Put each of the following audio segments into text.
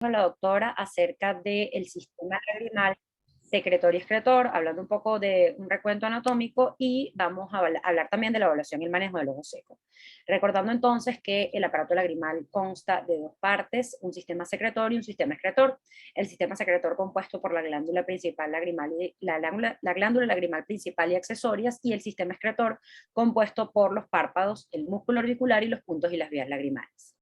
a la doctora acerca del sistema lagrimal secretor y excretor, hablando un poco de un recuento anatómico y vamos a hablar también de la evaluación y el manejo del ojo seco. Recordando entonces que el aparato lagrimal consta de dos partes, un sistema secretor y un sistema excretor. El sistema secretor compuesto por la glándula principal lagrimal y la glándula lagrimal principal y accesorias, y el sistema excretor compuesto por los párpados, el músculo orbicular y los puntos y las vías lagrimales.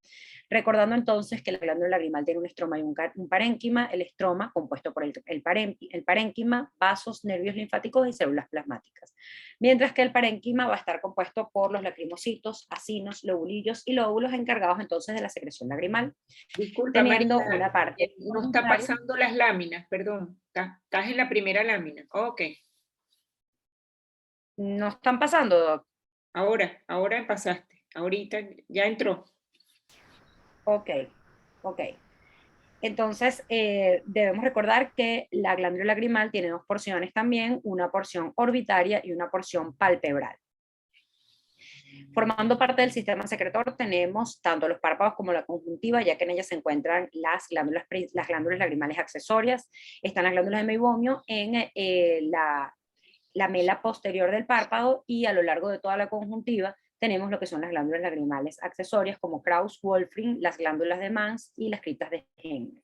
Recordando entonces que la glándula lagrimal tiene un estroma y un parénquima, el estroma compuesto por el parénquima, vasos, nervios linfáticos y células plasmáticas. Mientras que el parénquima va a estar compuesto por los lacrimocitos, acinos, lobulillos y lóbulos encargados entonces de la secreción lagrimal, Disculpa, teniendo María, una parte no está voluntaria. pasando las láminas, perdón. Estás en la primera lámina. Ok, ¿No están pasando, Doc? ahora pasaste. Ahorita ya entró. Ok, ok. Entonces, debemos recordar que la glándula lagrimal tiene dos porciones también, una porción orbitaria y una porción palpebral. Formando parte del sistema secretor tenemos tanto los párpados como la conjuntiva, ya que en ellas se encuentran las glándulas lagrimales accesorias. Están las glándulas de meibomio en la mela posterior del párpado, y a lo largo de toda la conjuntiva tenemos lo que son las glándulas lagrimales accesorias como Krauss-Wolfring, las glándulas de Mans y las criptas de Henle.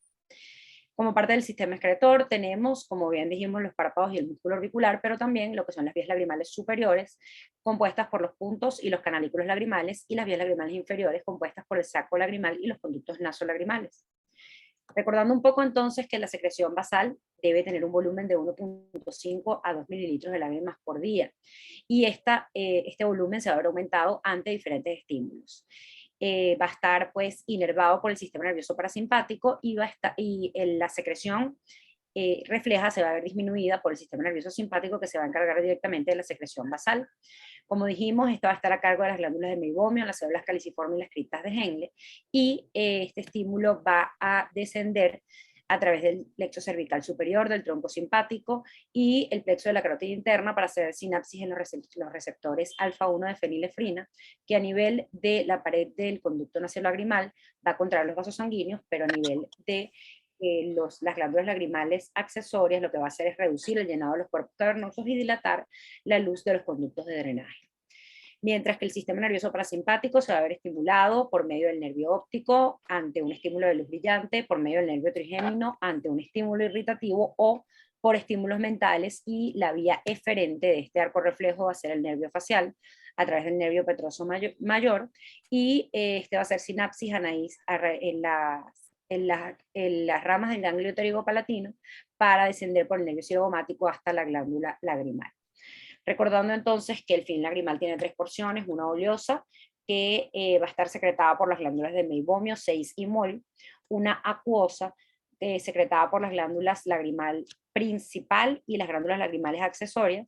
Como parte del sistema excretor tenemos, como bien dijimos, los párpados y el músculo orbicular, pero también lo que son las vías lagrimales superiores, compuestas por los puntos y los canalículos lagrimales, y las vías lagrimales inferiores, compuestas por el saco lagrimal y los conductos nasolagrimales. Recordando un poco entonces que la secreción basal debe tener un volumen de 1.5 a 2 mililitros de lágrimas por día, y este volumen se va a ver aumentado ante diferentes estímulos. Va a estar pues inervado por el sistema nervioso parasimpático, y la secreción refleja se va a ver disminuida por el sistema nervioso simpático, que se va a encargar directamente de la secreción basal. Como dijimos, esta va a estar a cargo de las glándulas de meibomio, las células caliciformes y las criptas de Henle, y este estímulo va a descender a través del plexo cervical superior, del tronco simpático y el plexo de la carótida interna para hacer sinapsis en los receptores alfa-1 de fenilefrina, que a nivel de la pared del conducto nasolagrimal va a contraer los vasos sanguíneos, pero a nivel de las glándulas lagrimales accesorias lo que va a hacer es reducir el llenado de los cuerpos cavernosos y dilatar la luz de los conductos de drenaje. Mientras que el sistema nervioso parasimpático se va a ver estimulado por medio del nervio óptico ante un estímulo de luz brillante, por medio del nervio trigémino ante un estímulo irritativo, o por estímulos mentales, y la vía eferente de este arco reflejo va a ser el nervio facial a través del nervio petroso mayor, y este va a ser sinapsis en las ramas del ganglio pterigopalatino para descender por el nervio cigomático hasta la glándula lagrimal. Recordando entonces que el film lagrimal tiene tres porciones: una oleosa, que va a estar secretada por las glándulas de meibomio, 6 y mol; una acuosa, secretada por las glándulas lagrimal principal y las glándulas lagrimales accesorias;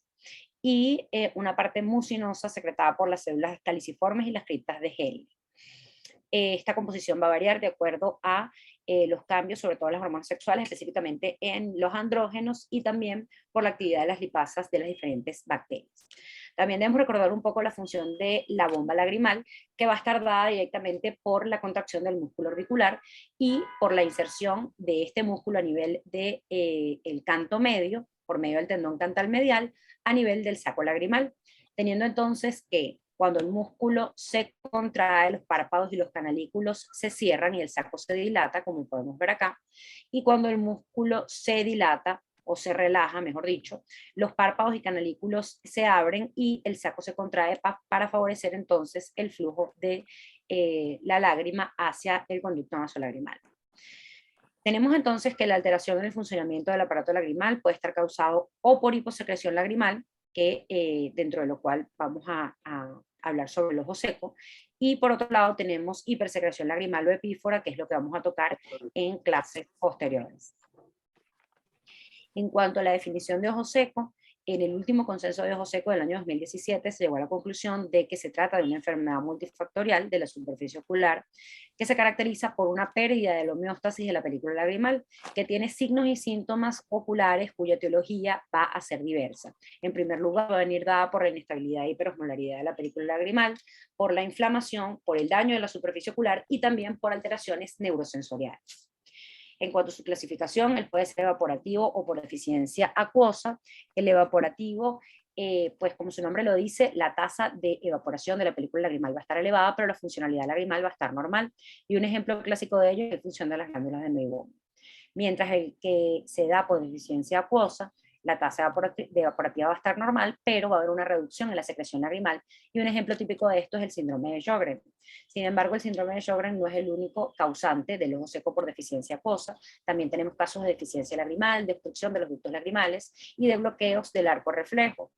y una parte mucinosa secretada por las células caliciformes y las criptas de Henle. Esta composición va a variar de acuerdo a los cambios, sobre todo en las hormonas sexuales, específicamente en los andrógenos, y también por la actividad de las lipasas de las diferentes bacterias. También debemos recordar un poco la función de la bomba lagrimal, que va a estar dada directamente por la contracción del músculo orbicular y por la inserción de este músculo a nivel del canto medio, por medio del tendón cantal medial, a nivel del saco lagrimal, teniendo entonces que cuando el músculo se contrae, los párpados y los canalículos se cierran y el saco se dilata, como podemos ver acá. Y cuando el músculo se dilata o se relaja, mejor dicho, los párpados y canalículos se abren y el saco se contrae para favorecer entonces el flujo de la lágrima hacia el conducto nasolagrimal. Tenemos entonces que la alteración en el funcionamiento del aparato lagrimal puede estar causado o por hiposecreción lagrimal, que dentro de lo cual vamos a hablar sobre el ojo seco, y por otro lado tenemos hipersecreción lagrimal o epífora, que es lo que vamos a tocar en clases posteriores. En cuanto a la definición de ojo seco, en el último consenso de ojo seco del año 2017 se llegó a la conclusión de que se trata de una enfermedad multifactorial de la superficie ocular, que se caracteriza por una pérdida de la homeostasis de la película lagrimal, que tiene signos y síntomas oculares cuya etiología va a ser diversa. En primer lugar, va a venir dada por la inestabilidad e hiperosmolaridad de la película lagrimal, por la inflamación, por el daño de la superficie ocular y también por alteraciones neurosensoriales. En cuanto a su clasificación, él puede ser evaporativo o por deficiencia acuosa. El evaporativo, pues como su nombre lo dice, la tasa de evaporación de la película lagrimal va a estar elevada, pero la funcionalidad lagrimal va a estar normal. Y un ejemplo clásico de ello es la función de las glándulas de Meibomian. Mientras el que se da por deficiencia acuosa, la tasa evaporativa va a estar normal, pero va a haber una reducción en la secreción lagrimal. Y un ejemplo típico de esto es el síndrome de Sjögren. Sin embargo, el síndrome de Sjögren no es el único causante del ojo seco por deficiencia acuosa. También tenemos casos de deficiencia lagrimal, de obstrucción de los ductos lagrimales y de bloqueos del arco reflejo.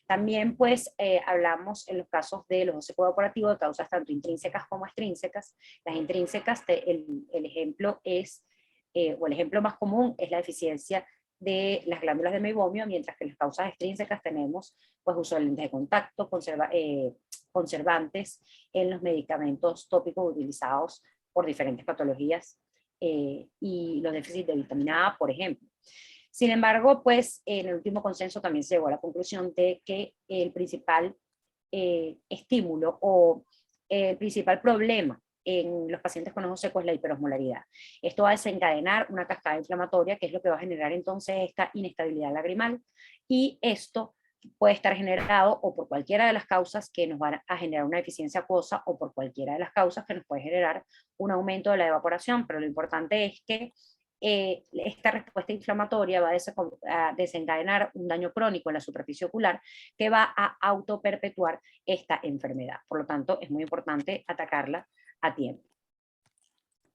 También pues hablamos en los casos del ojo seco evaporativo de causas tanto intrínsecas como extrínsecas. Las intrínsecas, el ejemplo es, o el ejemplo más común es la deficiencia de las glándulas de Meibomio, mientras que las causas extrínsecas tenemos pues uso de lentes de contacto, conservantes en los medicamentos tópicos utilizados por diferentes patologías y los déficits de vitamina A, por ejemplo. Sin embargo, pues en el último consenso también se llegó a la conclusión de que el principal estímulo o el principal problema en los pacientes con ojo seco es la hiperosmolaridad. Esto va a desencadenar una cascada inflamatoria, que es lo que va a generar entonces esta inestabilidad lagrimal, y esto puede estar generado o por cualquiera de las causas que nos van a generar una deficiencia acuosa o por cualquiera de las causas que nos puede generar un aumento de la evaporación, pero lo importante es que esta respuesta inflamatoria va a desencadenar un daño crónico en la superficie ocular que va a autoperpetuar esta enfermedad. Por lo tanto, es muy importante atacarla a tiempo.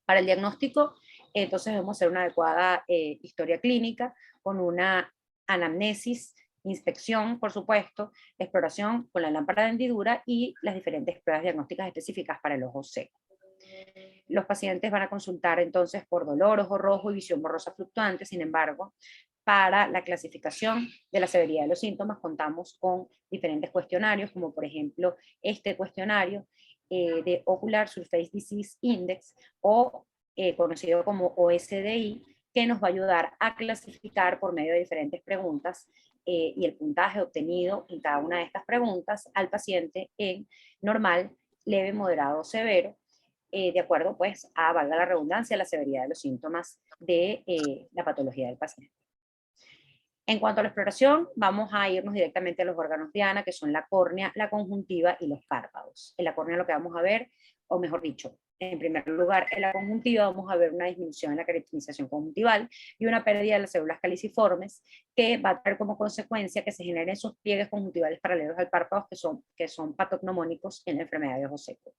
Para el diagnóstico, entonces debemos hacer una adecuada historia clínica con una anamnesis, inspección, por supuesto, exploración con la lámpara de hendidura y las diferentes pruebas diagnósticas específicas para el ojo seco. Los pacientes van a consultar entonces por dolor, ojo rojo y visión borrosa fluctuante. Sin embargo, para la clasificación de la severidad de los síntomas contamos con diferentes cuestionarios, como por ejemplo este cuestionario de Ocular Surface Disease Index o conocido como OSDI, que nos va a ayudar a clasificar por medio de diferentes preguntas y el puntaje obtenido en cada una de estas preguntas al paciente en normal, leve, moderado o severo, de acuerdo pues a, valga la redundancia, la severidad de los síntomas de la patología del paciente. En cuanto a la exploración, vamos a irnos directamente a los órganos diana, que son la córnea, la conjuntiva y los párpados. En la córnea lo que vamos a ver, o mejor dicho, en primer lugar, en la conjuntiva vamos a ver una disminución en la keratinización conjuntival y una pérdida de las células caliciformes que va a tener como consecuencia que se generen esos pliegues conjuntivales paralelos al párpado que son patognomónicos en la enfermedad de ojo seco.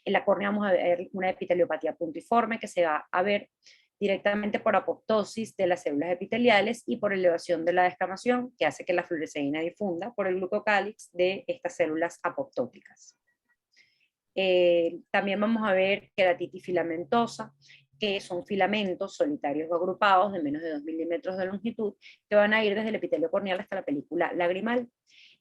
En la córnea vamos a ver una epiteliopatía puntiforme que se va a ver directamente por apoptosis de las células epiteliales y por elevación de la descamación, que hace que la fluoresceína difunda por el glucocálix de estas células apoptóticas. También vamos a ver queratitis filamentosa, que son filamentos solitarios o agrupados de menos de 2 milímetros de longitud, que van a ir desde el epitelio corneal hasta la película lagrimal.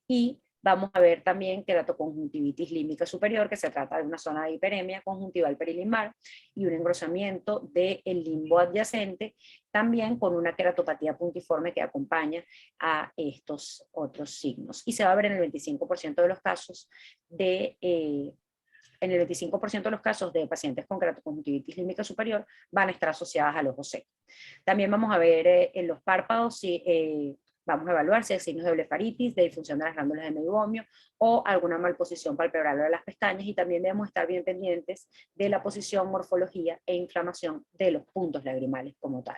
Y vamos a ver también queratoconjuntivitis límbica superior, que se trata de una zona de hiperemia conjuntival perilimbar y un engrosamiento del limbo adyacente, también con una queratopatía puntiforme que acompaña a estos otros signos. Y se va a ver en el 25% de los casos en el 25% de los casos de pacientes con queratoconjuntivitis límbica superior van a estar asociadas al ojo seco. También vamos a ver en los párpados si vamos a evaluar si hay signos de blefaritis, de disfunción de las glándulas de Meibomio o alguna malposición palpebral de las pestañas, y también debemos estar bien pendientes de la posición, morfología e inflamación de los puntos lagrimales como tal.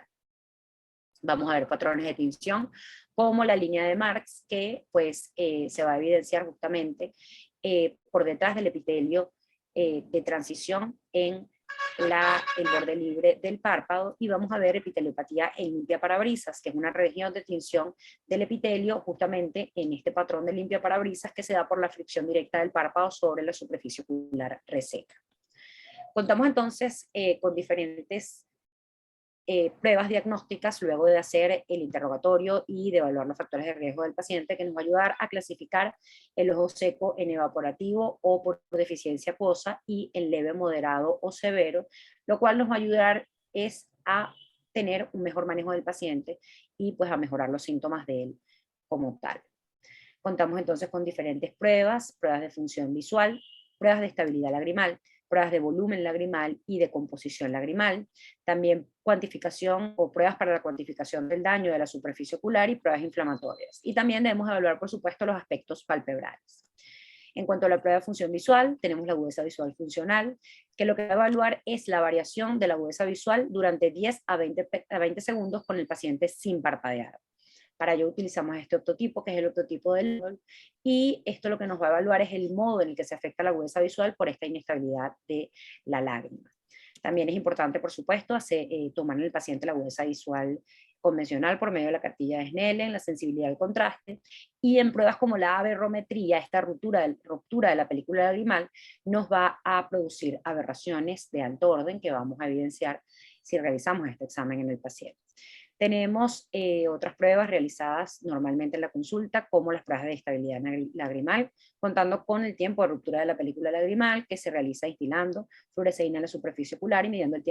Vamos a ver patrones de tinción como la línea de Marx que pues se va a evidenciar justamente por detrás del epitelio de transición en el borde libre del párpado, y vamos a ver epiteliopatía en limpia parabrisas, que es una región de tinción del epitelio justamente en este patrón de limpia parabrisas que se da por la fricción directa del párpado sobre la superficie ocular reseca. Contamos entonces con diferentes pruebas diagnósticas luego de hacer el interrogatorio y de evaluar los factores de riesgo del paciente, que nos va a ayudar a clasificar el ojo seco en evaporativo o por deficiencia acuosa y en leve, moderado o severo, lo cual nos va a ayudar es a tener un mejor manejo del paciente y pues a mejorar los síntomas de él como tal. Contamos entonces con diferentes pruebas de función visual, pruebas de estabilidad lagrimal, pruebas de volumen lagrimal y de composición lagrimal, también cuantificación o pruebas para la cuantificación del daño de la superficie ocular y pruebas inflamatorias. Y también debemos evaluar, por supuesto, los aspectos palpebrales. En cuanto a la prueba de función visual, tenemos la agudeza visual funcional, que lo que va a evaluar es la variación de la agudeza visual durante 10 a 20 segundos con el paciente sin parpadear. Para ello utilizamos este optotipo, que es el optotipo del LOL, y esto lo que nos va a evaluar es el modo en el que se afecta la agudeza visual por esta inestabilidad de la lágrima. También es importante, por supuesto, tomar en el paciente la agudeza visual convencional por medio de la cartilla de Snellen, la sensibilidad al contraste, y en pruebas como la aberrometría, esta ruptura de la película lagrimal, nos va a producir aberraciones de alto orden que vamos a evidenciar si realizamos este examen en el paciente. Tenemos otras pruebas realizadas normalmente en la consulta, como las pruebas de estabilidad lagrimal, contando con el tiempo de ruptura de la película lagrimal, que se realiza instilando fluoresceína en la superficie ocular y midiendo el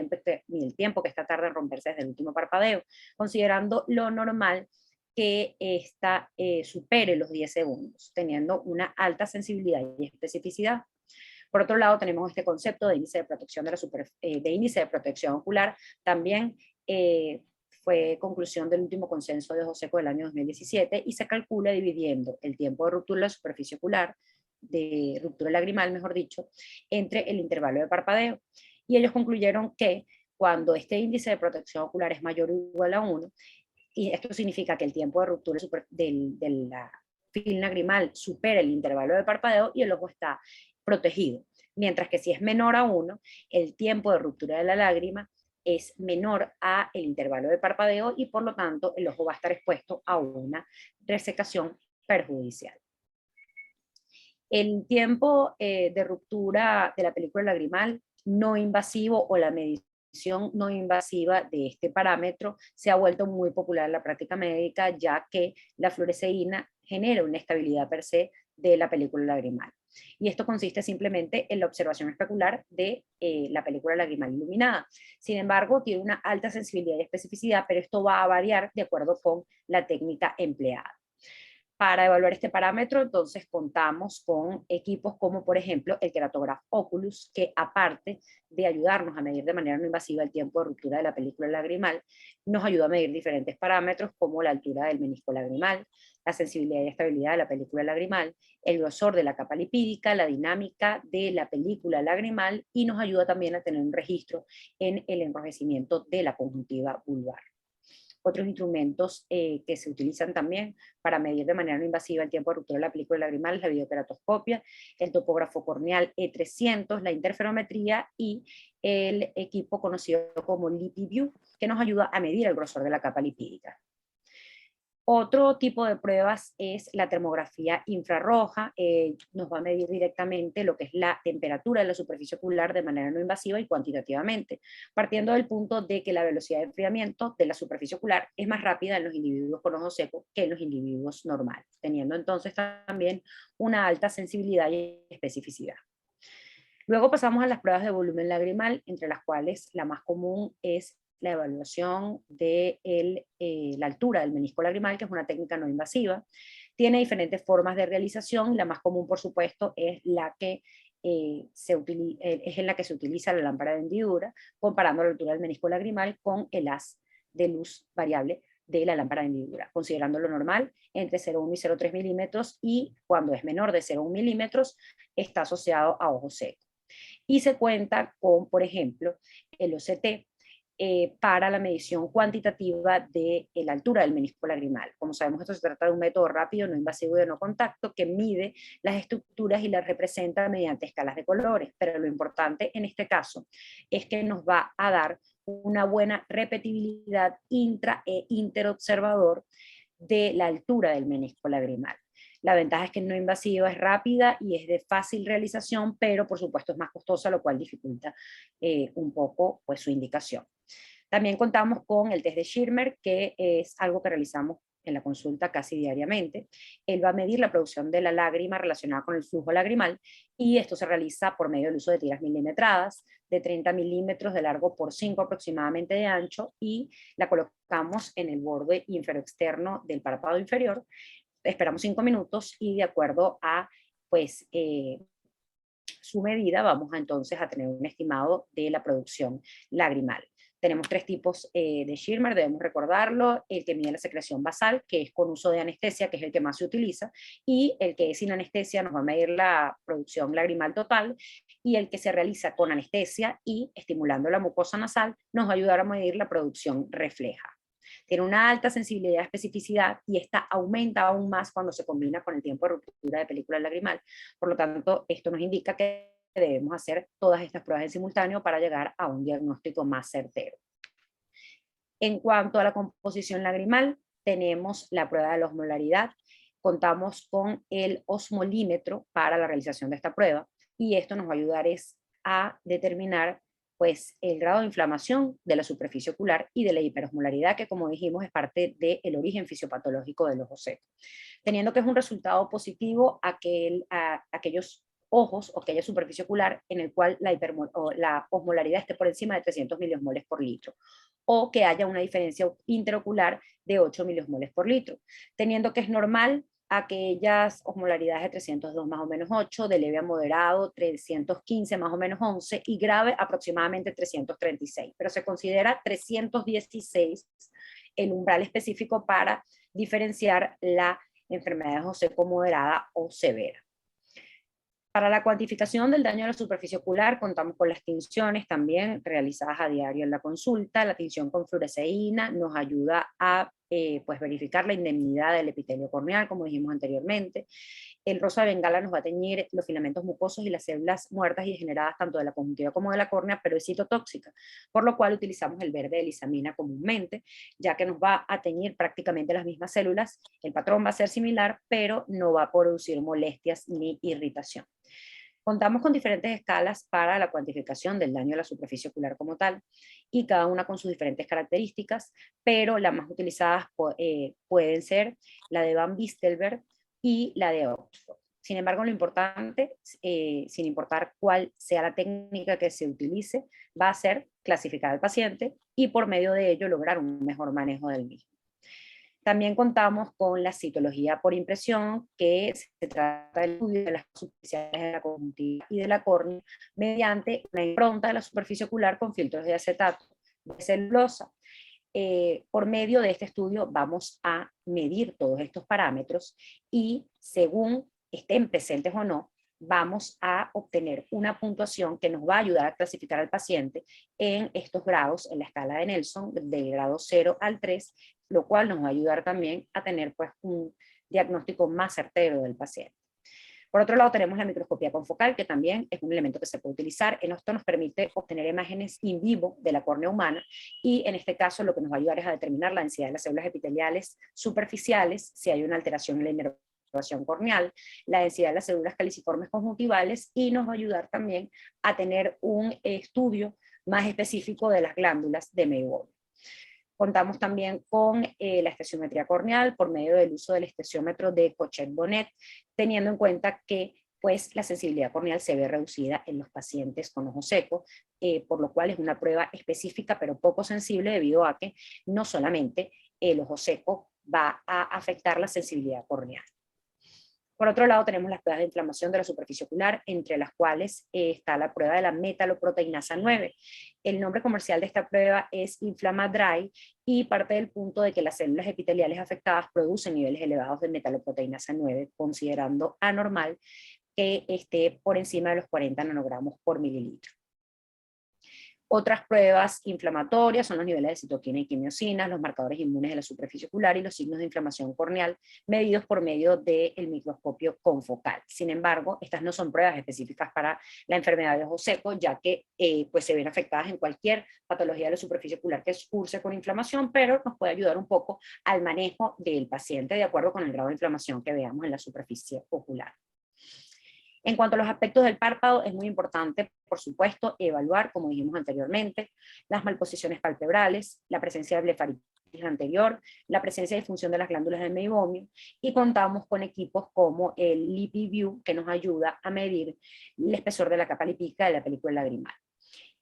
tiempo que esta tarda en romperse desde el último parpadeo, considerando lo normal que esta supere los 10 segundos, teniendo una alta sensibilidad y especificidad. Por otro lado, tenemos este concepto de índice de protección, de índice de protección ocular, también fue conclusión del último consenso de Joseco del año 2017 y se calcula dividiendo el tiempo de ruptura de la superficie ocular, de ruptura lagrimal, mejor dicho, entre el intervalo de parpadeo. Y ellos concluyeron que cuando este índice de protección ocular es mayor o igual a 1, y esto significa que el tiempo de ruptura de la film lagrimal supera el intervalo de parpadeo y el ojo está protegido. Mientras que si es menor a 1, el tiempo de ruptura de la lágrima es menor a el intervalo de parpadeo y por lo tanto el ojo va a estar expuesto a una resecación perjudicial. El tiempo de ruptura de la película lagrimal no invasivo o la medición no invasiva de este parámetro se ha vuelto muy popular en la práctica médica, ya que la fluoresceína genera una estabilidad per se de la película lagrimal. Y esto consiste simplemente en la observación especular de la película lagrimal iluminada. Sin embargo, tiene una alta sensibilidad y especificidad, pero esto va a variar de acuerdo con la técnica empleada. Para evaluar este parámetro, entonces contamos con equipos como por ejemplo el Keratograph Oculus, que aparte de ayudarnos a medir de manera no invasiva el tiempo de ruptura de la película lagrimal, nos ayuda a medir diferentes parámetros como la altura del menisco lagrimal, la sensibilidad y estabilidad de la película lagrimal, el grosor de la capa lipídica, la dinámica de la película lagrimal y nos ayuda también a tener un registro en el enrojecimiento de la conjuntiva vulvar. Otros instrumentos que se utilizan también para medir de manera no invasiva el tiempo de ruptura de la película lagrimal es la videokeratoscopia, el topógrafo corneal E300, la interferometría y el equipo conocido como LipiView, que nos ayuda a medir el grosor de la capa lipídica. Otro tipo de pruebas es la termografía infrarroja, nos va a medir directamente lo que es la temperatura de la superficie ocular de manera no invasiva y cuantitativamente, partiendo del punto de que la velocidad de enfriamiento de la superficie ocular es más rápida en los individuos con ojo seco que en los individuos normales, teniendo entonces también una alta sensibilidad y especificidad. Luego pasamos a las pruebas de volumen lagrimal, entre las cuales la más común es la evaluación de la altura del menisco lagrimal, que es una técnica no invasiva. Tiene diferentes formas de realización, la más común, por supuesto, es la que es en la que se utiliza la lámpara de hendidura, comparando la altura del menisco lagrimal con el haz de luz variable de la lámpara de hendidura, considerando lo normal entre 0,1 y 0,3 milímetros y cuando es menor de 0,1 milímetros está asociado a ojo seco. Y se cuenta con, por ejemplo, el OCT, para la medición cuantitativa de la altura del menisco lagrimal. Como sabemos, esto se trata de un método rápido, no invasivo y de no contacto que mide las estructuras y las representa mediante escalas de colores, pero lo importante en este caso es que nos va a dar una buena repetibilidad intra e interobservador de la altura del menisco lagrimal. La ventaja es que no invasiva, es rápida y es de fácil realización, pero por supuesto es más costosa, lo cual dificulta un poco pues, su indicación. También contamos con el test de Schirmer, que es algo que realizamos en la consulta casi diariamente. Él va a medir la producción de la lágrima relacionada con el flujo lagrimal y esto se realiza por medio del uso de tiras milimetradas de 30 milímetros de largo por 5 aproximadamente de ancho y la colocamos en el borde inferior-externo del párpado inferior. Esperamos 5 minutos y de acuerdo a pues, su medida, vamos a entonces a tener un estimado de la producción lagrimal. Tenemos tres tipos de Schirmer, debemos recordarlo: el que mide la secreción basal, que es con uso de anestesia, que es el que más se utiliza, y el que es sin anestesia nos va a medir la producción lagrimal total, y el que se realiza con anestesia y estimulando la mucosa nasal nos va a ayudar a medir la producción refleja. Tiene una alta sensibilidad y especificidad, y esta aumenta aún más cuando se combina con el tiempo de ruptura de película lagrimal. Por lo tanto, esto nos indica que debemos hacer todas estas pruebas en simultáneo para llegar a un diagnóstico más certero. En cuanto a la composición lagrimal, tenemos la prueba de la osmolaridad. Contamos con el osmolímetro para la realización de esta prueba, y esto nos va a ayudar a determinar pues el grado de inflamación de la superficie ocular y de la hiperosmolaridad, que como dijimos es parte del origen fisiopatológico del ojo seco. Teniendo que es un resultado positivo aquellos ojos o aquella superficie ocular en el cual la osmolaridad esté por encima de 300 miliosmoles por litro, o que haya una diferencia interocular de 8 miliosmoles por litro, teniendo que es normal aquellas osmolaridades de 302 más o menos 8, de leve a moderado 315 más o menos 11 y grave aproximadamente 336, pero se considera 316 el umbral específico para diferenciar la enfermedad de ojo seco moderada o severa. Para la cuantificación del daño a la superficie ocular, contamos con las tinciones también realizadas a diario en la consulta. La tinción con fluoresceína nos ayuda a pues verificar la indemnidad del epitelio corneal, como dijimos anteriormente. El rosa de bengala nos va a teñir los filamentos mucosos y las células muertas y degeneradas tanto de la conjuntiva como de la córnea, pero es citotóxica, por lo cual utilizamos el verde de lisamina comúnmente, ya que nos va a teñir prácticamente las mismas células. El patrón va a ser similar, pero no va a producir molestias ni irritación. Contamos con diferentes escalas para la cuantificación del daño a la superficie ocular como tal, y cada una con sus diferentes características, pero las más utilizadas pueden ser la de Van Bistelberg y la de Oxford. Sin embargo, lo importante, sin importar cuál sea la técnica que se utilice, va a ser clasificar al paciente y por medio de ello lograr un mejor manejo del mismo. También contamos con la citología por impresión, que se trata del estudio de las superficiales de la conjuntiva y de la córnea mediante una impronta de la superficie ocular con filtros de acetato de celulosa. Por medio de este estudio vamos a medir todos estos parámetros y según estén presentes o no, vamos a obtener una puntuación que nos va a ayudar a clasificar al paciente en estos grados en la escala de Nelson, del grado 0 al 3, lo cual nos va a ayudar también a tener pues un diagnóstico más certero del paciente. Por otro lado, tenemos la microscopía confocal, que también es un elemento que se puede utilizar. En esto nos permite obtener imágenes in vivo de la córnea humana, y en este caso lo que nos va a ayudar es a determinar la densidad de las células epiteliales superficiales, si hay una alteración en la inervación corneal, la densidad de las células caliciformes conjuntivales, y nos va a ayudar también a tener un estudio más específico de las glándulas de Meibomian. Contamos también con la estesiometría corneal por medio del uso del esteciómetro de Cochet-Bonnet, teniendo en cuenta que pues, la sensibilidad corneal se ve reducida en los pacientes con ojo seco, por lo cual es una prueba específica pero poco sensible, debido a que no solamente el ojo seco va a afectar la sensibilidad corneal. Por otro lado, tenemos las pruebas de inflamación de la superficie ocular, entre las cuales está la prueba de la metaloproteinasa 9. El nombre comercial de esta prueba es Inflamadry, y parte del punto de que las células epiteliales afectadas producen niveles elevados de metaloproteinasa 9, considerando anormal que esté por encima de los 40 nanogramos por mililitro. Otras pruebas inflamatorias son los niveles de citoquina y quimiosinas, los marcadores inmunes de la superficie ocular y los signos de inflamación corneal medidos por medio del microscopio confocal. Sin embargo, estas no son pruebas específicas para la enfermedad de ojo seco, ya que pues se ven afectadas en cualquier patología de la superficie ocular que curse con inflamación, pero nos puede ayudar un poco al manejo del paciente de acuerdo con el grado de inflamación que veamos en la superficie ocular. En cuanto a los aspectos del párpado, es muy importante, por supuesto, evaluar, como dijimos anteriormente, las malposiciones palpebrales, la presencia de blefaritis anterior, la presencia de disfunción de las glándulas del Meibomian, y contamos con equipos como el LipiView, que nos ayuda a medir el espesor de la capa lipídica de la película lagrimal.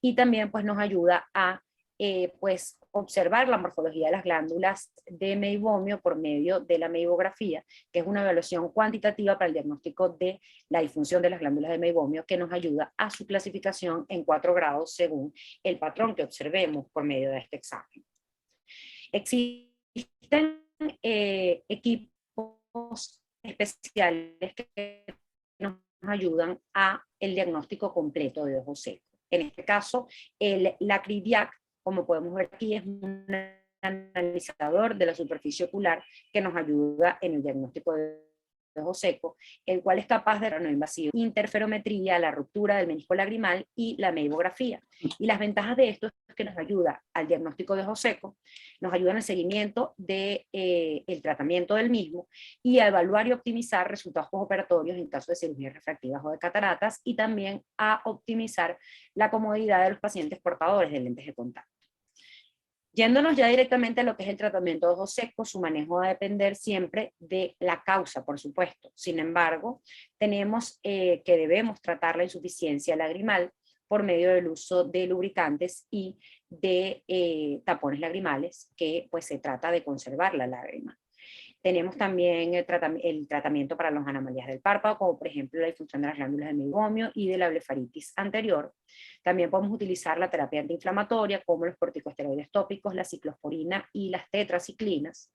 Y también pues, nos ayuda a pues, observar la morfología de las glándulas de meibomio por medio de la meibografía, que es una evaluación cuantitativa para el diagnóstico de la disfunción de las glándulas de meibomio, que nos ayuda a su clasificación en 4 grados según el patrón que observemos por medio de este examen. Existen equipos especiales que nos ayudan a el diagnóstico completo de ojo seco. En este caso, la CRIDIAC, como podemos ver aquí, es un analizador de la superficie ocular que nos ayuda en el diagnóstico de ojo seco, el cual es capaz de no invasivo, interferometría, la ruptura del menisco lagrimal y la meibografía. Y las ventajas de esto es que nos ayuda al diagnóstico de ojo seco, nos ayuda en el seguimiento del tratamiento del mismo y a evaluar y optimizar resultados postoperatorios en caso de cirugías refractivas o de cataratas, y también a optimizar la comodidad de los pacientes portadores de lentes de contacto. Yéndonos ya directamente a lo que es el tratamiento de ojo seco, su manejo va a depender siempre de la causa, por supuesto. Sin embargo, tenemos que debemos tratar la insuficiencia lagrimal por medio del uso de lubricantes y de tapones lagrimales, que pues se trata de conservar la lágrima. Tenemos también el tratamiento para las anomalías del párpado, como por ejemplo la disfunción de las glándulas de meibomio y de la blefaritis anterior. También podemos utilizar la terapia antiinflamatoria, como los corticosteroides tópicos, la ciclosporina y las tetraciclinas.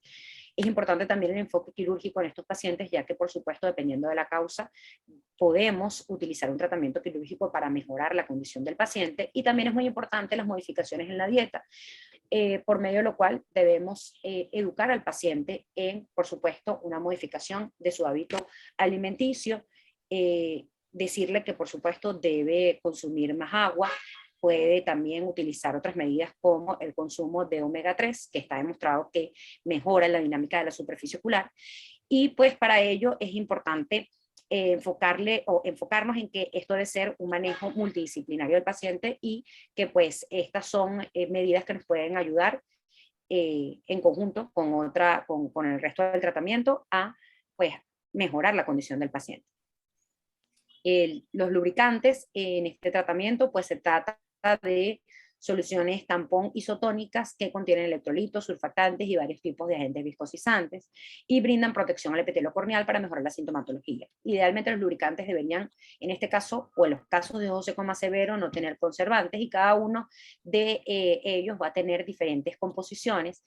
Es importante también el enfoque quirúrgico en estos pacientes, ya que por supuesto, dependiendo de la causa, podemos utilizar un tratamiento quirúrgico para mejorar la condición del paciente, y también es muy importante las modificaciones en la dieta, por medio de lo cual debemos educar al paciente en, por supuesto, una modificación de su hábito alimenticio, decirle que por supuesto debe consumir más agua, puede también utilizar otras medidas como el consumo de omega 3, que está demostrado que mejora la dinámica de la superficie ocular, y pues para ello es importante enfocarnos en que esto debe ser un manejo multidisciplinario del paciente, y que pues estas son medidas que nos pueden ayudar en conjunto con el resto del tratamiento a pues mejorar la condición del paciente. Los lubricantes en este tratamiento pues se trata de soluciones tampón isotónicas que contienen electrolitos, surfactantes y varios tipos de agentes viscosizantes, y brindan protección al epitelio corneal para mejorar la sintomatología. Idealmente los lubricantes deberían, en este caso, o en los casos de ojo seco más severo, no tener conservantes, y cada uno de ellos va a tener diferentes composiciones.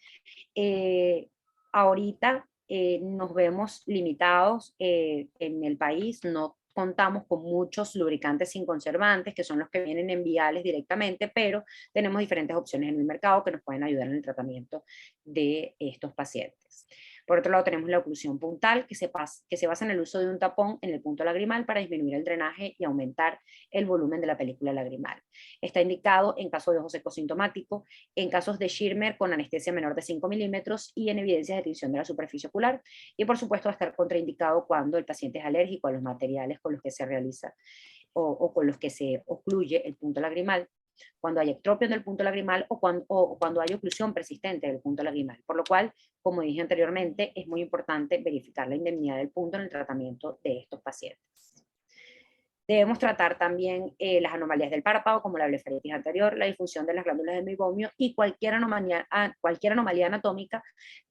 Ahorita nos vemos limitados en el país, no contamos con muchos lubricantes sin conservantes, que son los que vienen en viales directamente, pero tenemos diferentes opciones en el mercado que nos pueden ayudar en el tratamiento de estos pacientes. Por otro lado, tenemos la oclusión puntal, que se basa en el uso de un tapón en el punto lagrimal para disminuir el drenaje y aumentar el volumen de la película lagrimal. Está indicado en casos de ojo seco sintomático, en casos de Schirmer con anestesia menor de 5 milímetros y en evidencias de tinción de la superficie ocular, y por supuesto va a estar contraindicado cuando el paciente es alérgico a los materiales con los que se realiza o con los que se ocluye el punto lagrimal, cuando hay ectropio del punto lagrimal o cuando hay oclusión persistente del punto lagrimal. Por lo cual, como dije anteriormente, es muy importante verificar la indemnidad del punto en el tratamiento de estos pacientes. Debemos tratar también las anomalías del párpado, como la blefaritis anterior, la disfunción de las glándulas de meibomio y cualquier anomalía anatómica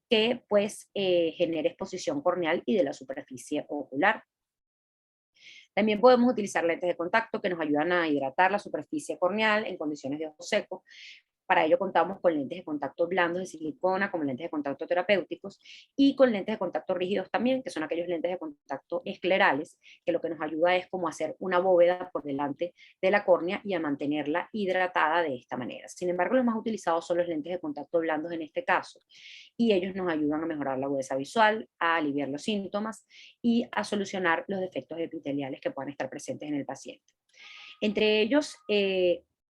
que pues genere exposición corneal y de la superficie ocular. También podemos utilizar lentes de contacto que nos ayudan a hidratar la superficie corneal en condiciones de ojo seco. Para ello contamos con lentes de contacto blandos de silicona, como lentes de contacto terapéuticos, y con lentes de contacto rígidos también, que son aquellos lentes de contacto esclerales, que lo que nos ayuda es como hacer una bóveda por delante de la córnea y a mantenerla hidratada de esta manera. Sin embargo, los más utilizados son los lentes de contacto blandos en este caso, y ellos nos ayudan a mejorar la agudeza visual, a aliviar los síntomas y a solucionar los defectos epiteliales que puedan estar presentes en el paciente. Entre ellos,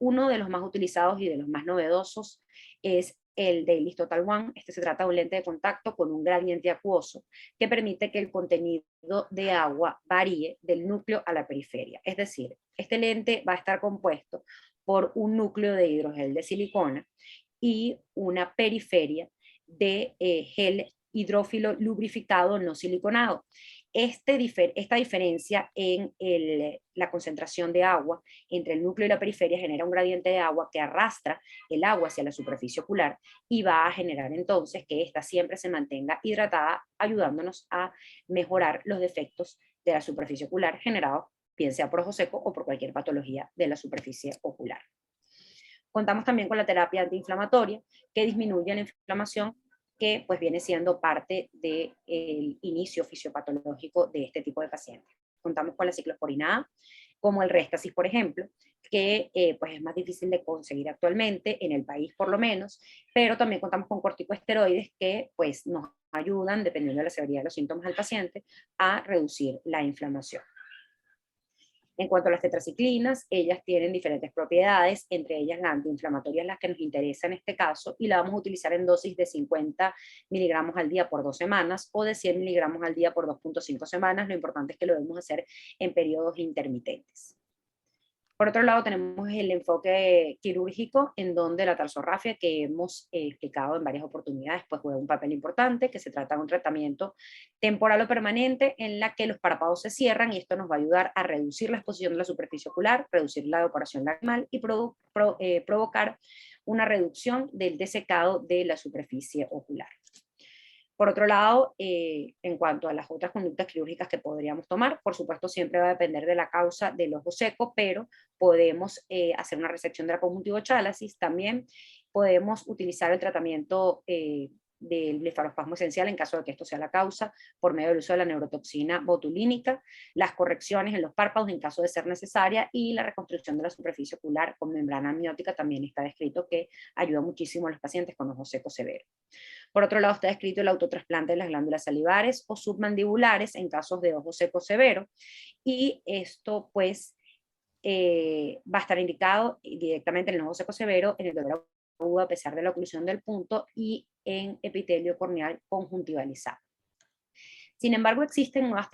uno de los más utilizados y de los más novedosos es el Dailies Total One. Este se trata de un lente de contacto con un gradiente acuoso que permite que el contenido de agua varíe del núcleo a la periferia. Es decir, este lente va a estar compuesto por un núcleo de hidrogel de silicona y una periferia de gel hidrófilo lubrificado no siliconado. Esta diferencia en la concentración de agua entre el núcleo y la periferia genera un gradiente de agua que arrastra el agua hacia la superficie ocular y va a generar entonces que ésta siempre se mantenga hidratada, ayudándonos a mejorar los defectos de la superficie ocular generados, bien sea por ojo seco o por cualquier patología de la superficie ocular. Contamos también con la terapia antiinflamatoria, que disminuye la inflamación, que pues viene siendo parte del inicio fisiopatológico de este tipo de pacientes. Contamos con la ciclosporina A, como el Restasis, por ejemplo, que pues es más difícil de conseguir actualmente, en el país por lo menos, pero también contamos con corticosteroides que pues nos ayudan, dependiendo de la severidad de los síntomas del paciente, a reducir la inflamación. En cuanto a las tetraciclinas, ellas tienen diferentes propiedades, entre ellas la antiinflamatoria es la que nos interesa en este caso, y la vamos a utilizar en dosis de 50 miligramos al día por 2 semanas o de 100 miligramos al día por 2.5 semanas. Lo importante es que lo debemos hacer en periodos intermitentes. Por otro lado, tenemos el enfoque quirúrgico, en donde la tarsorrafia, que hemos explicado en varias oportunidades, pues juega un papel importante, que se trata de un tratamiento temporal o permanente en la que los párpados se cierran, y esto nos va a ayudar a reducir la exposición de la superficie ocular, reducir la evaporación lagrimal y provocar una reducción del desecado de la superficie ocular. Por otro lado, en cuanto a las otras conductas quirúrgicas que podríamos tomar, por supuesto siempre va a depender de la causa del ojo seco, pero podemos hacer una resección de la conjuntivochalasis, también podemos utilizar el tratamiento del blefarospasmo esencial en caso de que esto sea la causa, por medio del uso de la neurotoxina botulínica, las correcciones en los párpados en caso de ser necesaria, y la reconstrucción de la superficie ocular con membrana amniótica también está descrito, que ayuda muchísimo a los pacientes con ojo seco severo. Por otro lado, está descrito el autotrasplante de las glándulas salivares o submandibulares en casos de ojo seco severo, y esto pues va a estar indicado directamente en el ojo seco severo, en el dolor agudo a pesar de la oclusión del punto y en epitelio corneal conjuntivalizado. Sin embargo, existen nuevas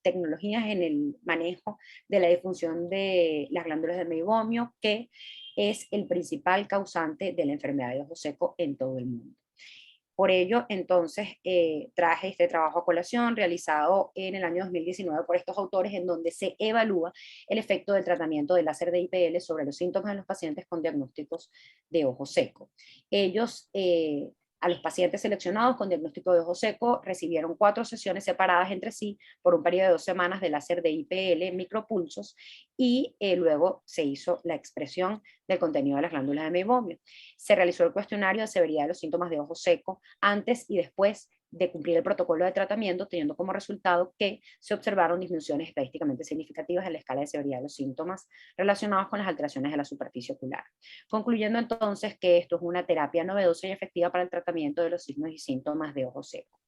tecnologías en el manejo de la disfunción de las glándulas de meibomio, que es el principal causante de la enfermedad de ojo seco en todo el mundo. Por ello, entonces, traje este trabajo a colación realizado en el año 2019 por estos autores, en donde se evalúa el efecto del tratamiento del láser de IPL sobre los síntomas de los pacientes con diagnósticos de ojo seco. Ellos, a los pacientes seleccionados con diagnóstico de ojo seco, recibieron 4 sesiones separadas entre sí por un periodo de 2 semanas de láser de IPL micropulsos, y luego se hizo la expresión del contenido de las glándulas de meibomio. Se realizó el cuestionario de severidad de los síntomas de ojo seco antes y después de cumplir el protocolo de tratamiento, teniendo como resultado que se observaron disminuciones estadísticamente significativas en la escala de severidad de los síntomas relacionados con las alteraciones de la superficie ocular. Concluyendo entonces que esto es una terapia novedosa y efectiva para el tratamiento de los signos y síntomas de ojo seco.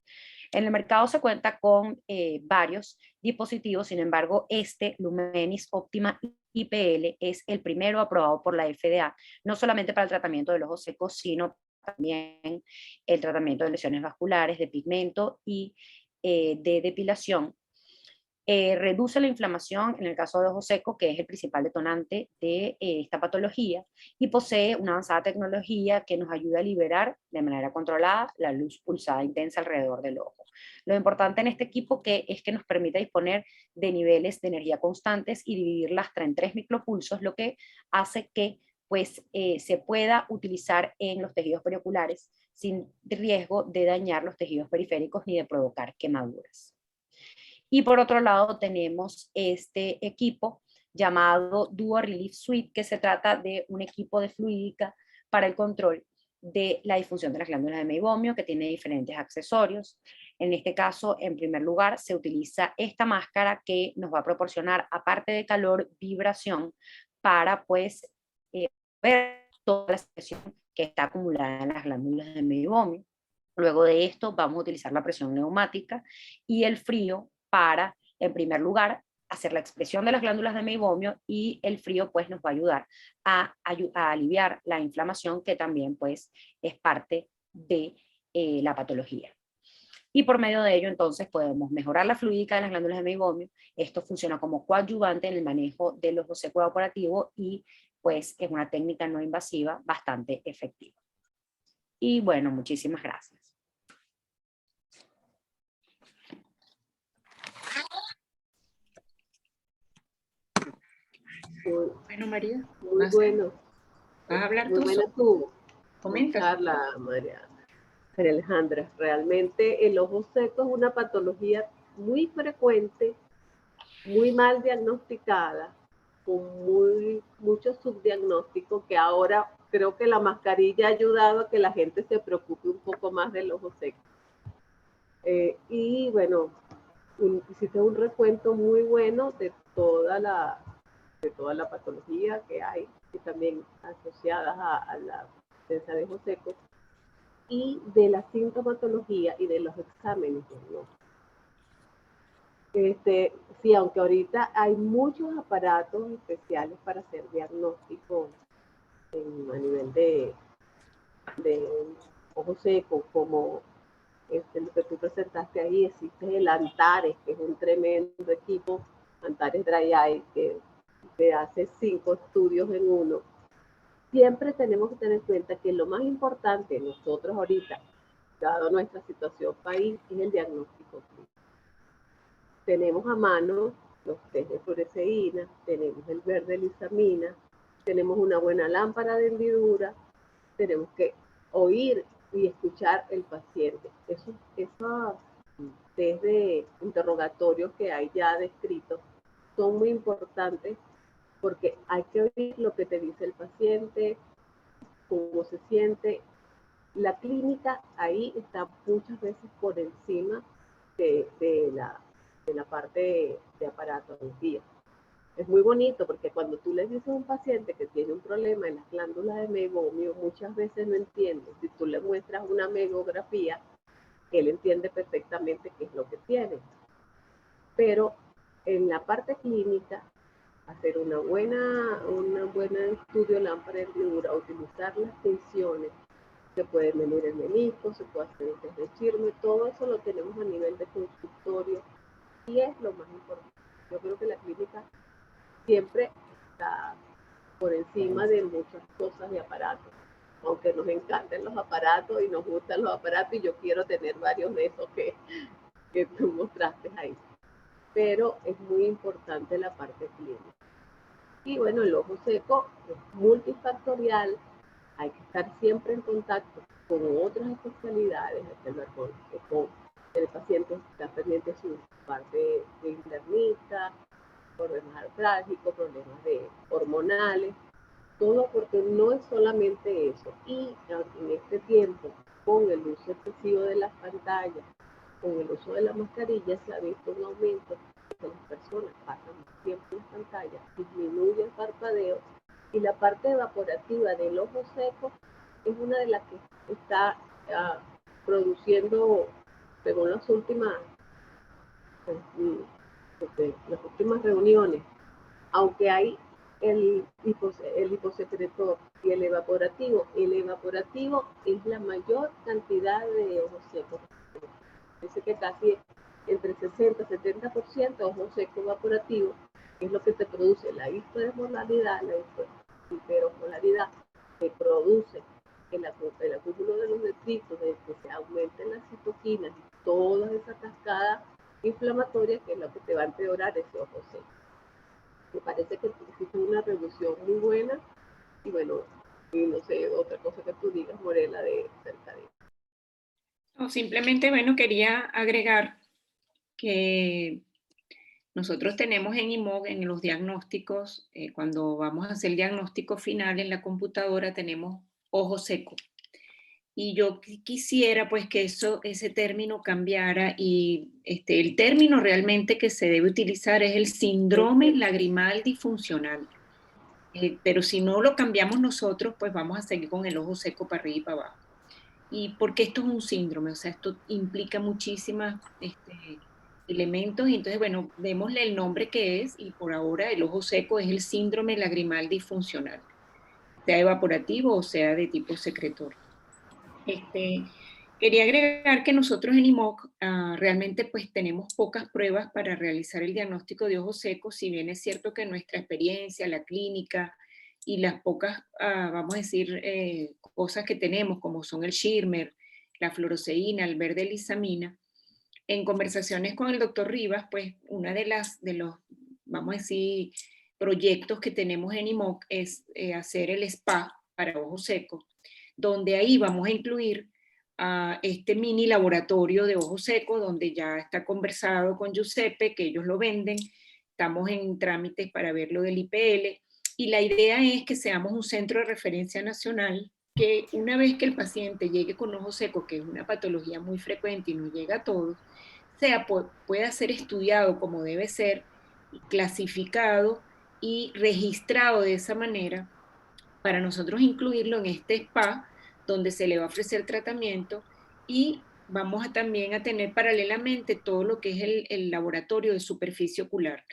En el mercado se cuenta con varios dispositivos, sin embargo, este Lumenis Optima IPL es el primero aprobado por la FDA, no solamente para el tratamiento del ojo seco, sino también el tratamiento de lesiones vasculares, de pigmento y de depilación. Reduce la inflamación en el caso de ojo seco, que es el principal detonante de esta patología, y posee una avanzada tecnología que nos ayuda a liberar de manera controlada la luz pulsada intensa alrededor del ojo. Lo importante en este equipo es que nos permite disponer de niveles de energía constantes y dividirlas en 3 micropulsos, lo que hace que pues, se pueda utilizar en los tejidos perioculares sin riesgo de dañar los tejidos periféricos ni de provocar quemaduras. Y por otro lado tenemos este equipo llamado Duo Relief Suite, que se trata de un equipo de fluídica para el control de la disfunción de las glándulas de meibomio, que tiene diferentes accesorios. En este caso, en primer lugar, se utiliza esta máscara que nos va a proporcionar, aparte de calor, vibración, para pues ver toda la secreción que está acumulada en las glándulas de meibomio. Luego de esto vamos a utilizar la presión neumática y el frío para, en primer lugar, hacer la expresión de las glándulas de meibomio, y el frío pues nos va a ayudar a aliviar la inflamación, que también pues es parte de la patología. Y por medio de ello entonces podemos mejorar la fluídica de las glándulas de meibomio. Esto funciona como coadyuvante en el manejo del ojo seco evaporativo y pues es una técnica no invasiva bastante efectiva. Y bueno, muchísimas gracias. Muy, Bueno, María, muy bueno. ¿vas a hablar Muy tú? buena tu Comenta. charla, María Alejandra. Realmente el ojo seco es una patología muy frecuente, muy mal diagnosticada, con muchos subdiagnósticos, que ahora creo que la mascarilla ha ayudado a que la gente se preocupe un poco más del ojo seco. Y bueno, hiciste un recuento muy bueno de toda la patología que hay, y también asociadas a la presencia de ojo seco, y de la sintomatología y de los exámenes, ¿no? Sí, aunque ahorita hay muchos aparatos especiales para hacer diagnósticos a nivel de ojo seco, como lo que tú presentaste ahí. Existe el Antares, que es un tremendo equipo, Antares Dry Eye, que hace 5 estudios en uno. Siempre tenemos que tener en cuenta que lo más importante nosotros ahorita, dado nuestra situación país, es el diagnóstico clínico. Tenemos a mano los test de fluoresceína, tenemos el verde lisamina, tenemos una buena lámpara de hendidura, tenemos que oír y escuchar el paciente. Esos test de interrogatorios que hay ya descritos son muy importantes, porque hay que oír lo que te dice el paciente, cómo se siente. La clínica ahí está muchas veces por encima de la parte de aparatología. Es muy bonito porque cuando tú le dices a un paciente que tiene un problema en las glándulas de meiomio, muchas veces no entiende. Si tú le muestras una megografía, él entiende perfectamente qué es lo que tiene. Pero en la parte clínica, hacer un buen estudio lámpara de hendidura, utilizar las tensiones, se puede medir el menisco, se puede hacer el test de Schirmer, todo eso lo tenemos a nivel de consultorio y es lo más importante. Yo creo que la clínica siempre está por encima de muchas cosas de aparatos, aunque nos encanten los aparatos y nos gustan los aparatos, y yo quiero tener varios de esos que tú mostraste ahí. Pero es muy importante la parte clínica. Y bueno, el ojo seco es multifactorial, hay que estar siempre en contacto con otras especialidades, hay que hablar con el paciente que está pendiente de su parte de internista, problemas artrálgicos, problemas hormonales, todo, porque no es solamente eso. Y en este tiempo, con el uso excesivo de las pantallas, con el uso de la mascarilla, se ha visto un aumento de las personas pasan más tiempo en las pantallas, disminuye el parpadeo, y la parte evaporativa del ojo seco es una de las que está produciendo, según las últimas reuniones, aunque hay el hiposecretor y el evaporativo es la mayor cantidad de ojos secos. Dice que casi entre 60 y 70% ojo seco evaporativo es lo que te produce la hiperosmolaridad, que produce el acúmulo de los detritos, de que se aumenten las citoquinas y toda esa cascada inflamatoria, que es lo que te va a empeorar ese ojo seco. Me parece que hiciste una revisión muy buena, y bueno, y no sé, otra cosa que tú digas, Morela, de cerca de eso. No, simplemente, bueno, quería agregar que nosotros tenemos en IMOG, en los diagnósticos, cuando vamos a hacer el diagnóstico final en la computadora, tenemos ojo seco. Y yo quisiera pues que ese término cambiara, y el término realmente que se debe utilizar es el síndrome lagrimal disfuncional. Pero si no lo cambiamos nosotros, pues vamos a seguir con el ojo seco para arriba y para abajo. Y porque esto es un síndrome, o sea, esto implica muchísimas elementos, y entonces, bueno, démosle el nombre que es, y por ahora el ojo seco es el síndrome lagrimal disfuncional, sea evaporativo o sea de tipo secretor. Quería agregar que nosotros en IMOC realmente pues tenemos pocas pruebas para realizar el diagnóstico de ojo seco, si bien es cierto que nuestra experiencia, la clínica y las pocas, vamos a decir, cosas que tenemos, como son el Schirmer, la fluoresceína, el verde lisamina, en conversaciones con el doctor Rivas, pues una de los, vamos a decir, proyectos que tenemos en IMOC es hacer el spa para ojos secos, donde ahí vamos a incluir a este mini laboratorio de ojos secos, donde ya está conversado con Giuseppe, que ellos lo venden, estamos en trámites para ver lo del IPL, y la idea es que seamos un centro de referencia nacional, que una vez que el paciente llegue con ojos secos, que es una patología muy frecuente y no llega a todos, pueda ser estudiado como debe ser, clasificado y registrado de esa manera para nosotros incluirlo en este spa donde se le va a ofrecer tratamiento y vamos a también a tener paralelamente todo lo que es el laboratorio de superficie ocular.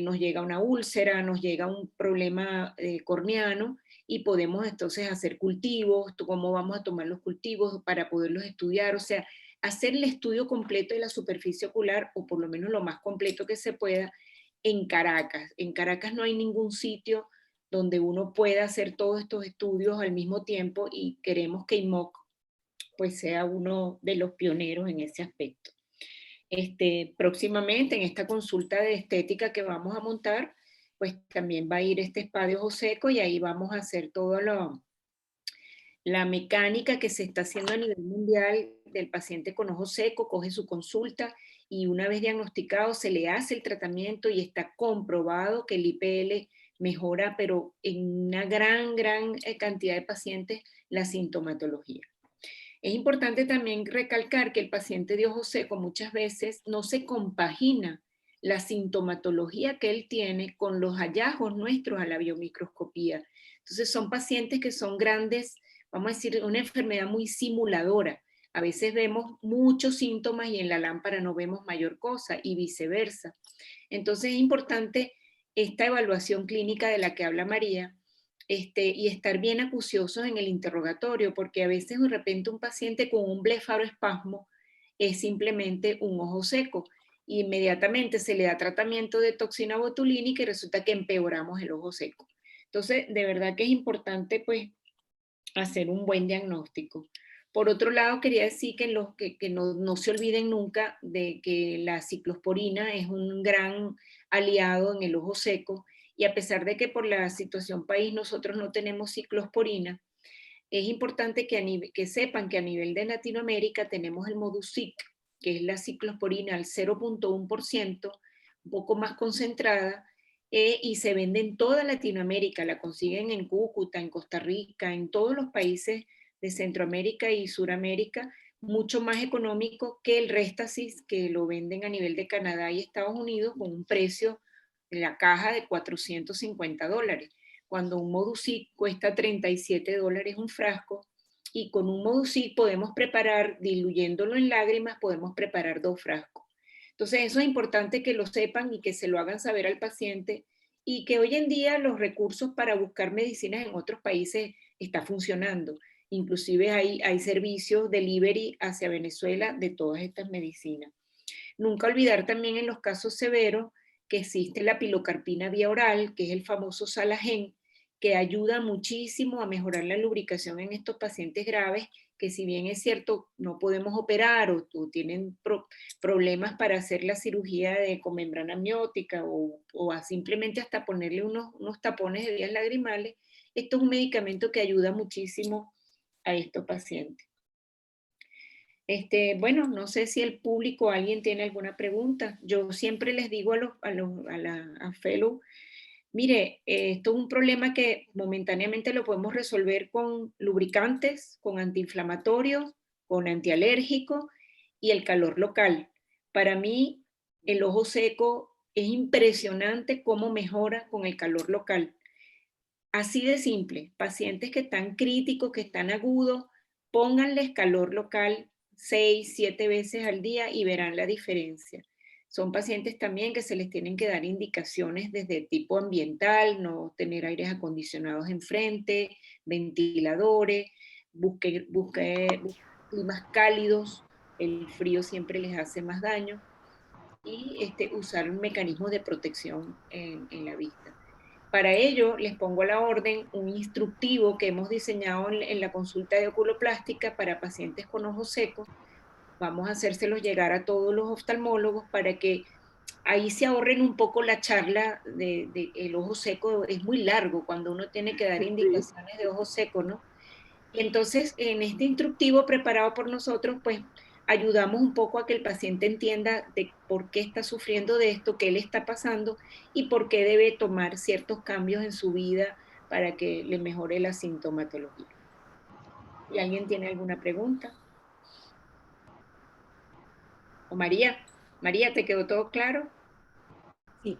Nos llega una úlcera, nos llega un problema corneano y podemos entonces hacer cultivos, cómo vamos a tomar los cultivos para poderlos estudiar, o sea, hacer el estudio completo de la superficie ocular, o por lo menos lo más completo que se pueda, en Caracas. En Caracas no hay ningún sitio donde uno pueda hacer todos estos estudios al mismo tiempo y queremos que IMOC pues sea uno de los pioneros en ese aspecto. Próximamente en esta consulta de estética que vamos a montar, pues también va a ir este spa de ojo seco y ahí vamos a hacer toda la mecánica que se está haciendo a nivel mundial del paciente con ojo seco, coge su consulta y una vez diagnosticado se le hace el tratamiento y está comprobado que el IPL mejora, pero en una gran cantidad de pacientes, la sintomatología. Es importante también recalcar que el paciente de ojo seco muchas veces no se compagina la sintomatología que él tiene con los hallazgos nuestros a la biomicroscopía. Entonces son pacientes que son grandes, vamos a decir, una enfermedad muy simuladora. A veces vemos muchos síntomas y en la lámpara no vemos mayor cosa y viceversa. Entonces es importante esta evaluación clínica de la que habla María, y estar bien acuciosos en el interrogatorio, porque a veces de repente un paciente con un blefaroespasmo es simplemente un ojo seco. Y inmediatamente se le da tratamiento de toxina botulínica y resulta que empeoramos el ojo seco. Entonces, de verdad que es importante pues hacer un buen diagnóstico. Por otro lado, quería decir que no se olviden nunca de que la ciclosporina es un gran aliado en el ojo seco y a pesar de que por la situación país nosotros no tenemos ciclosporina, es importante que sepan que a nivel de Latinoamérica tenemos el Modusic, que es la ciclosporina al 0.1%, un poco más concentrada, y se vende en toda Latinoamérica, la consiguen en Cúcuta, en Costa Rica, en todos los países de Centroamérica y Suramérica, mucho más económico que el Restasis, que lo venden a nivel de Canadá y Estados Unidos con un precio de la caja de $450, cuando un Modusic cuesta $37 un frasco, y con un Modusic podemos preparar, diluyéndolo en lágrimas, podemos preparar 2 frascos. Entonces eso es importante que lo sepan y que se lo hagan saber al paciente, y que hoy en día los recursos para buscar medicinas en otros países está funcionando. Inclusive hay servicios delivery hacia Venezuela de todas estas medicinas. Nunca olvidar también en los casos severos que existe la pilocarpina vía oral, que es el famoso Salagen, que ayuda muchísimo a mejorar la lubricación en estos pacientes graves, que si bien es cierto no podemos operar o tienen problemas para hacer la cirugía con membrana amniótica o simplemente hasta ponerle unos tapones de vías lagrimales, esto es un medicamento que ayuda muchísimo a estos pacientes. Bueno, no sé si el público, alguien tiene alguna pregunta. Yo siempre les digo a fellow, mire, esto es un problema que momentáneamente lo podemos resolver con lubricantes, con antiinflamatorios, con antialérgicos y el calor local. Para mí, el ojo seco es impresionante cómo mejora con el calor local. Así de simple, pacientes que están críticos, que están agudos, pónganles calor local 6, 7 veces al día y verán la diferencia. Son pacientes también que se les tienen que dar indicaciones desde tipo ambiental, no tener aires acondicionados enfrente, ventiladores, busque climas cálidos, el frío siempre les hace más daño, y usar un mecanismo de protección en la vista. Para ello, les pongo a la orden un instructivo que hemos diseñado en la consulta de oculoplástica para pacientes con ojos secos. Vamos a hacérselos llegar a todos los oftalmólogos para que ahí se ahorren un poco la charla de el ojo seco, es muy largo cuando uno tiene que dar indicaciones de ojo seco, ¿no? Y entonces, en este instructivo preparado por nosotros, pues ayudamos un poco a que el paciente entienda de por qué está sufriendo de esto, qué le está pasando y por qué debe tomar ciertos cambios en su vida para que le mejore la sintomatología. ¿Y alguien tiene alguna pregunta? ¿O María? María, ¿te quedó todo claro? Sí.